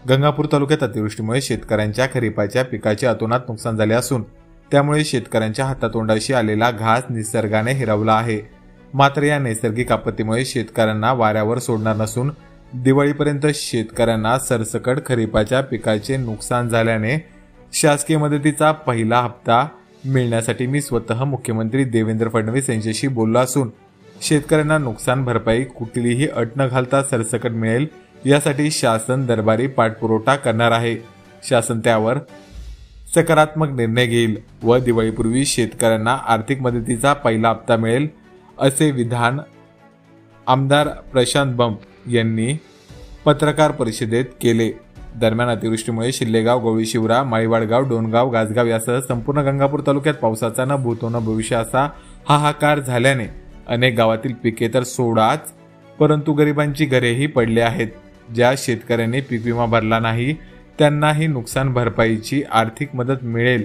गंगापूर तालुक्यात अतिवृष्टीमुळे शेतकऱ्यांच्या खरीपाच्या पिकाचे अतोनात नुकसान झाले असून त्यामुळे शेतकऱ्यांच्या हातातोंडाशी आलेला घास निसर्गाने हिरावला आहे। मात्र या नैसर्गिक आपत्तीमुळे शेतकऱ्यांना वाऱ्यावर सोडणार नसून दिवाळीपर्यंत शेतकऱ्यांना सरसकट खरीपाच्या पिकाचे नुकसान झाल्याने शासकीय मदतीचा पहिला हप्ता मिळण्यासाठी मी स्वतः मुख्यमंत्री देवेंद्र फडणवीस यांच्याशी बोललो असून शेतकऱ्यांना नुकसान भरपाई कुठलीही अट न घालता सरसकट मिळेल यासाठी शासन दरबारी पाठपुरावा करणार आहे। शासन त्यावर सकारात्मक निर्णय घेईल व दिवाळीपूर्वी शेतकऱ्यांना आर्थिक मदतीचा पहिला हप्ता मिळेल असे विधान आमदार प्रशांत बंब यांनी पत्रकार परिषदेत केले। दरम्यान अतिवृष्टीमुळे शिल्लेगाव, गवळी शिवरा, माळीवाडगाव, डोणगाव, गाजगाव यासह संपूर्ण गंगापूर तालुक्यात पावसाचा न भूतो न भविष्य असा हाहाकार झाल्याने अनेक गावातील पिके तर सोडाच परंतु गरिबांची घरेही पडली आहेत। ज्या शेतकऱ्यांनी पीक विमा भरला नाही त्यांनाही नुकसान भरपाईची आर्थिक मदत मिळेल,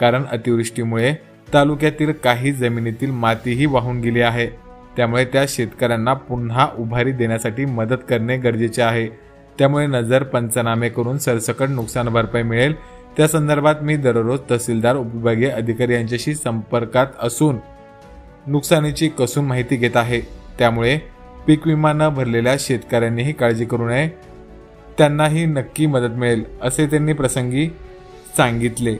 कारण अतिवृष्टीमुळे तालुक्यातील काही जमिनीतील मातीही वाहून गेली आहे। त्यामुळे त्या शेतकऱ्यांना पुन्हा उभारी देण्यासाठी मदत करणे गरजेचे आहे। त्यामुळे नजर पंचनामे करून सरसकट नुकसान भरपाई मिळेल त्या संदर्भात मी दररोज तहसीलदार, उपविभागीय अधिकारी यांच्याशी संपर्कात असून नुकसानीची कसून माहिती घेत आहे। त्यामुळे पीक विमा न भरलेल्या शेतकऱ्यांनीही काळजी करू नये, त्यांनाही नक्की मदत मिळेल असे त्यांनी प्रसंगी सांगितले।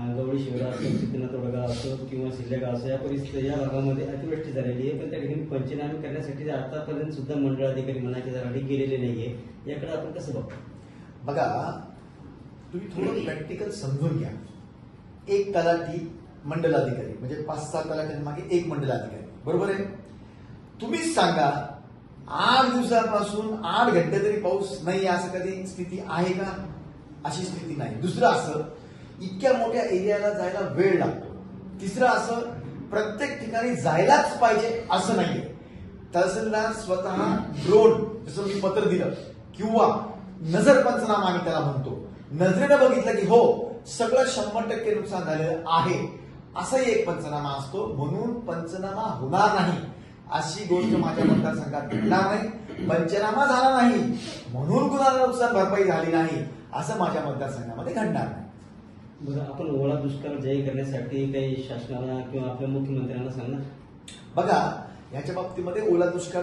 गवळी शिवरा असो, तोडगाव असो किंवा शिल्लेगाव असो या परिस्थिती या भागामध्ये अतिवृष्टी झालेली आहे, पण त्या ठिकाणी पंचनामे करण्यासाठी आतापर्यंत सुद्धा मंडळ अधिकारी म्हणायचे गेलेले नाहीये। याकडे आपण कसं बघतो? बघा, तुम्ही थोडं प्रॅक्टिकल समजून घ्या। एक तलाठी मंडल अधिकारी म्हणजे 5-6 तलाठ्यांमागे एक मंडल अधिकारी, बरोबर आहे? तुम्हीच सांगा, 8 दिवसापासून 8 घंटे तरी पाऊस नाही असं कधी स्थिती आहे का? अशी स्थिती नाही। दुसरं असं, इतक्या मोठ्या एरियाला जायला वेळ लागतो। तिसरं असं, प्रत्येक ठिकाणी जायलाच पाहिजे असं नाहीये। तहसीलदार स्वतः ड्रोन, जसं मी पत्र दिलं, किंवा नजर पंचनामा आम्ही त्याला म्हणतो, नजरेनं बघितलं की हो सगळं 100% नुकसान झालेलं आहे असाही एक पंचनामा असतो। म्हणून पंचनामा होणार नाही अशी गोष्ट माझ्या मतदारसंघात घडणार नाही। पंचनामा झाला नाही म्हणून कुणाला नुकसान भरपाई झाली नाही असं माझ्या मतदारसंघामध्ये घडणार नाही। बरं, आपण ओला दुष्काळ जाहीर करण्यासाठी काही शासनाला किंवा आपल्या मुख्यमंत्र्यांना सांगणार? बघा, याच्या बाबतीमध्ये ओला दुष्काळ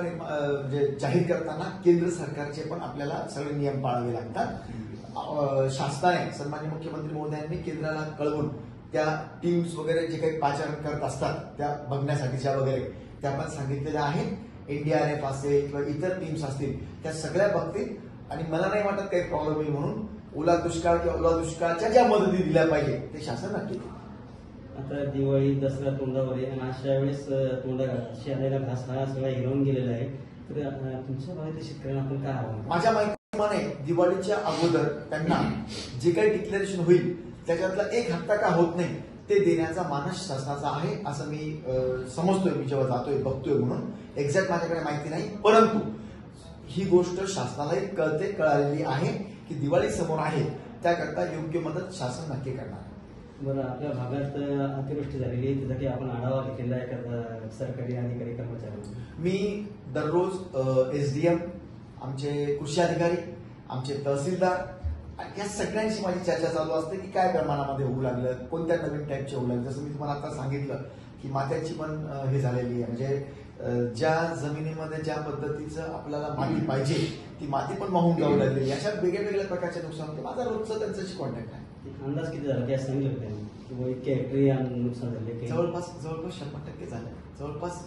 जाहीर करताना केंद्र सरकारचे पण आपल्याला सगळे नियम पाळावे लागतात। शासनाने, सन्माननीय मुख्यमंत्री महोदयांनी केंद्राला कळवून त्या टीम्स वगैरे जे काही पाचारण करत असतात त्या बघण्यासाठीच्या वगैरे त्या पण सांगितलेल्या आहेत। NDRF असेल किंवा इतर टीम्स असतील त्या सगळ्या बघतील आणि मला नाही वाटत काही प्रॉब्लेम होईल। म्हणून ओला दुष्काळ किंवा ओला दुष्काळाच्या ज्या मदती दिल्या पाहिजे ते शासन नक्की देईल। आता दिवाळी, दसरा तोंडावर आहे आणि अशा वेळेस तोंडाशी आलेला घास हा सगळा हिरावून गेलेला आहे, तर तुमच्या भागातील शेतकऱ्यांना आपण काय आव्हान? माझ्या माहितीप्रमाणे दिवाळीच्या अगोदर त्यांना जे काही डिक्लेरेशन होईल त्याच्यातला 1 हप्ता का होत नाही ते देण्याचा मानस शासनाचा आहे असं मी समजतोय। मी जेव्हा जातोय बघतोय म्हणून एक्झॅक्ट माझ्याकडे माहिती नाही, परंतु ही गोष्ट शासनालाही कळालेली आहे की दिवाळी समोर आहे, त्याकरता योग्य मदत शासन नक्की करणार। बरं, आपल्या भागात अतिवृष्टी झालेली आहे, त्यासाठी आपण आढावा घेतलेला आहे सरकारी अधिकारी कर्मचारी? मी दररोज SDM, आमचे कृषी अधिकारी, आमचे तहसीलदार या सगळ्यांशी माझी चर्चा चालू असते की काय प्रमाणामध्ये होऊ लागलं, कोणत्या नवीन टाईपचे होऊ लागलं। जसं मी तुम्हाला आता सांगितलं की मात्याची पण हे झालेली आहे, म्हणजे ज्या जमिनीमध्ये ज्या पद्धतीचं आपल्याला माती पाहिजे ती माती पण वाहून जाऊ लागलेली, अशा वेगळ्या वेगळ्या प्रकारचे नुकसान होते। माझा रोजचं त्यांच्याशी कॉन्टॅक्ट आहे। अंदाज किती झाला काय सांगितलं त्यांनी किंवा इतके हेक्टरी नुकसान झाले? जवळपास 100% झालं, जवळपास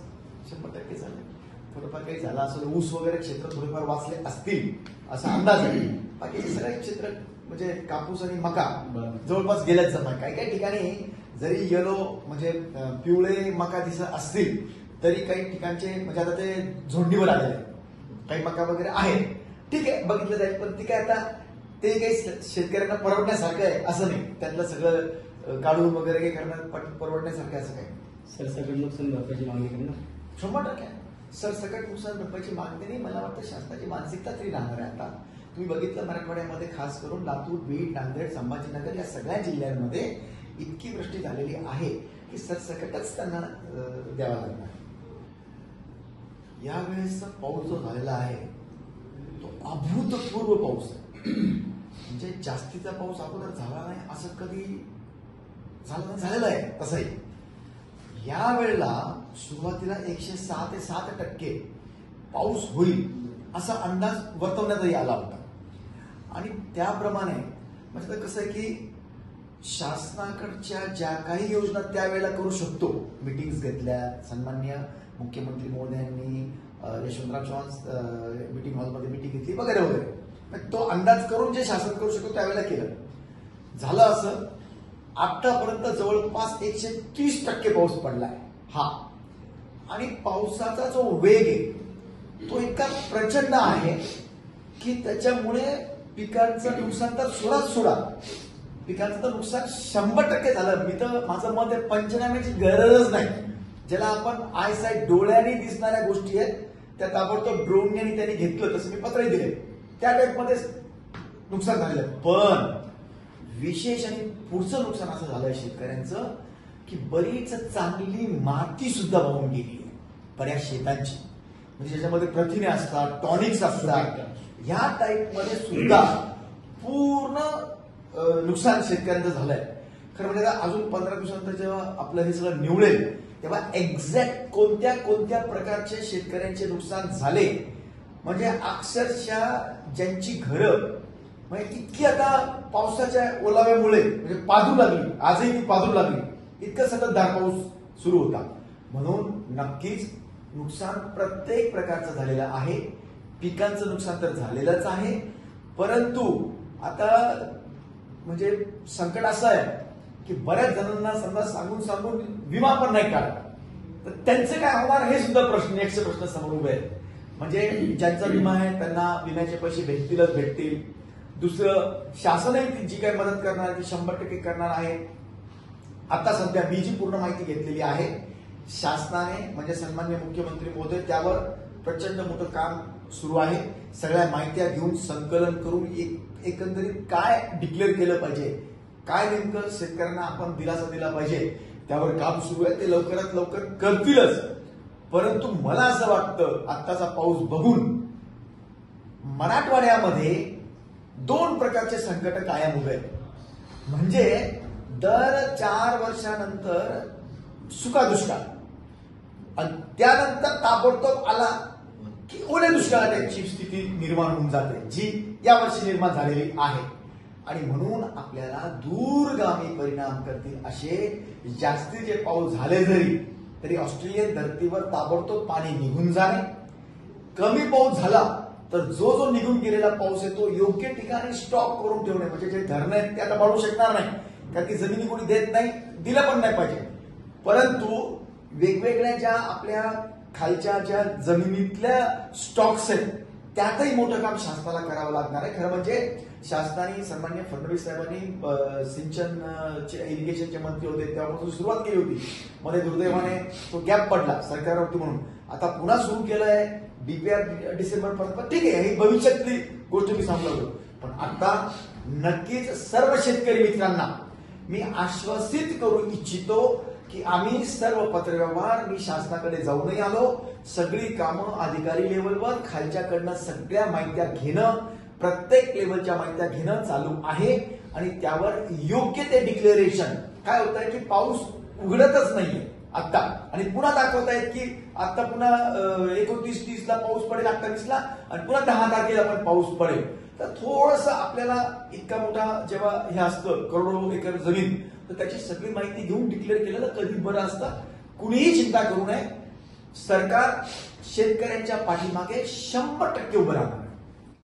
100% झालं। थोडंफार काही झालं असेल, ऊस वगैरे क्षेत्र थोडेफार वाचले असतील असा अंदाज आहे। बाकीचे सगळे क्षेत्र म्हणजे कापूस आणि मका जवळपास गेल्याच जमा। काही काही ठिकाणी जरी येलो म्हणजे पिवळे मका दिसत असतील तरी काही ठिकाणचे म्हणजे आता ते झोंडीवर आलेले काही मका वगैरे आहे, ठीक आहे, बघितलं जाईल। पण ती काय आता ते काही शेतकऱ्यांना परवडण्यासारखं आहे असं नाही, त्यातलं सगळं काढून वगैरे काही करणं परवडण्यासारखं असं काही। सरसकट नुकसान भरपाईची मागणी करणार 100%। सरसकट नुकसान भरपाईची मागणी नाही, मला वाटतं शासनाची मानसिकता तरी राहणार आहे। आता तुम्ही बघितलं मराठवाड्यामध्ये खास करून लातूर, बीड, नांदेड, संभाजीनगर या सगळ्या जिल्ह्यांमध्ये इतकी वृष्टी झालेली आहे की सरसकटच त्यांना द्यावा लागणार। यावेळेसचा पाऊस जो झालेला आहे तो अभूतपूर्व पाऊस आहे. म्हणजे जास्तीचा पाऊस अगोदर झाला नाही असं कधी झालेलं आहे. तसंही या वेळेला सुरुवातीला 106 ते 7% पाऊस होईल असा अंदाज वर्तवण्यातही आला होता. आणि त्याप्रमाणे म्हणजे कसं आहे की शासनाकडच्या ज्या काही योजना त्यावेळेला करू शकतो, मिटिंग्स घेतल्या, सन्माननीय मुख्यमंत्री महोदयांनी यशवंतराव चव्हाण मिटिंग हॉलमध्ये मिटिंग घेतली वगैरे वगैरे, तो अंदाज करून जे शासन करू शकतो त्यावेळेला केलं. झालं असं आतापर्यंत जवळपास 130% पाऊस पडलाय हा. आणि पावसाचा जो वेग आहे तो इतका प्रचंड आहे की त्याच्यामुळे पिकांचं नुकसान तर सोडा, पिकांचं तर नुकसान 100% झालं. मी तर माझं मत आहे पंचनाम्याची गरजच नाही. ज्याला आपण आयसाईट डोळ्यांनी दिसणाऱ्या गोष्टी आहेत त्या ताबडतोब ड्रोनने त्यांनी घेतलं, तसं मी पत्रही दिले, त्या टाईपमध्ये नुकसान झालेलं. पण विशेष आणि पुढचं नुकसान असं झालंय शेतकऱ्यांचं की बरीच चांगली माती सुद्धा वाहून गेली आहे बऱ्याच शेतांची. म्हणजे ज्याच्यामध्ये प्रथिने असतात, टॉनिक्स असतात, ह्या टाईपमध्ये सुद्धा पूर्ण नुकसान शेतकऱ्यांचं झालंय. खरं म्हणजे अजून 15 दिवसानंतर जेव्हा आपलं हे सगळं निवडेल तेव्हा एक्झॅक्ट कोणत्या कोणत्या प्रकारचे शेतकऱ्यांचे नुकसान झाले, म्हणजे अक्षरशः ज्यांची घरं म्हणजे इतकी आता पावसाच्या ओलाव्यामुळे म्हणजे पाजू लागली, आजही ती पाजू लागली, इतकं संततधार पाऊस सुरू होता. म्हणून नक्कीच नुकसान प्रत्येक प्रकारचं झालेलं आहे. पिकांचं नुकसान तर झालेलंच आहे. परंतु आता म्हणजे संकट असं आहे की बऱ्याच जणांना समजा सांगून विमा पण नाही काढला तर त्यांचं काय होणार हे सुद्धा प्रश्न समोर उभे आहेत. म्हणजे ज्यांचा विमा आहे त्यांना विम्याचे पैसे भेटतील. दुसरं शासनही जी काही मदत करणार ती 100% करणार आहे. आता सध्या मी जी पूर्ण माहिती घेतलेली आहे शासनाने म्हणजे सन्माननीय मुख्यमंत्री महोदय त्यावर प्रचंड मोठं काम सुरू आहे. सगळ्या माहित्या घेऊन संकलन करून एकंदरीत काय डिक्लेअर केलं पाहिजे, काय नेमकं शेतकऱ्यांना आपण दिलासा दिला पाहिजे, त्यावर काम सुरू आहे. ते लवकरात लवकर करतीलच. परंतु मला असं वाटतं आत्ताचा पाऊस बघून मराठवाड्यामध्ये 2 प्रकारचे संकट कायम उभे आहेत. म्हणजे दर 4 वर्षानंतर सुका दुष्काळ आणि त्यानंतर ताबडतोब आला की ओले दुष्काळाची स्थिती निर्माण होऊन जाते, जी यावर्षी निर्माण झालेली आहे. आणि म्हणून आपल्याला दूरगामी परिणाम करतील असे जास्तीचे पाऊस झाले तरी ऑस्ट्रेलियन धर्तीवर ताबडतोब पाणी निघून जाणे, कमी पाऊस झाला तर जो निघून गेलेला पाऊस आहे तो योग्य ठिकाणी स्टॉक करून ठेवणे. म्हणजे जे धरणं आहेत ते आता वाढू शकणार नाही कारण की जमिनी कोणी देत नाही, दिलं पण नाही पाहिजे. परंतु वेगवेगळ्या ज्या आपल्या खालच्या ज्या जमिनीतल्या स्टॉक्स आहेत त्यातही मोठं काम शासनाला करावं लागणार आहे. खरं म्हणजे शासनाने सन्माननीय फडणवीस साहेबांनी सिंचन इरिगेशनचे मंत्री होते तेव्हापासून सुरुवात केली होती. मध्ये दुर्दैवाने तो गॅप पडला सरकारवरती म्हणून आता पुन्हा सुरू केलंय डीपीआर डिसेंबर पर्यंत. ठीक आहे, ही भविष्यातली गोष्ट मी सांगतो. पण आता नक्कीच सर्व शेतकरी मित्रांना मी आश्वासित करू इच्छितो की आम्ही सर्व पत्रव्यवहार मी शासनाकडे जाऊनही आलो. सगळी कामं अधिकारी लेवलवर खालच्याकडनं सगळ्या माहित्या घेणं, प्रत्येक लेवलच्या माहित्या घेणं चालू आहे. आणि त्यावर योग्य ते डिक्लेरेशन काय होत आहे की पाऊस उघडतच नाहीये आता आणि पुन्हा दाखवतायत की आता पुन्हा 29-30ला पाऊस पडेल, 28ला आणि पुन्हा 10 तारखेला पण पाऊस पडेल. तर थोडस आपल्याला इतका मोठा जेव्हा हे असतं करोडो एकर जमीन तर त्याची सगळी माहिती घेऊन डिक्लेअर केलेलं कधी बरं असतं. कुणीही चिंता करू नये. सरकार शेतकऱ्यांच्या पाठीमागे 100% उभं राहणार.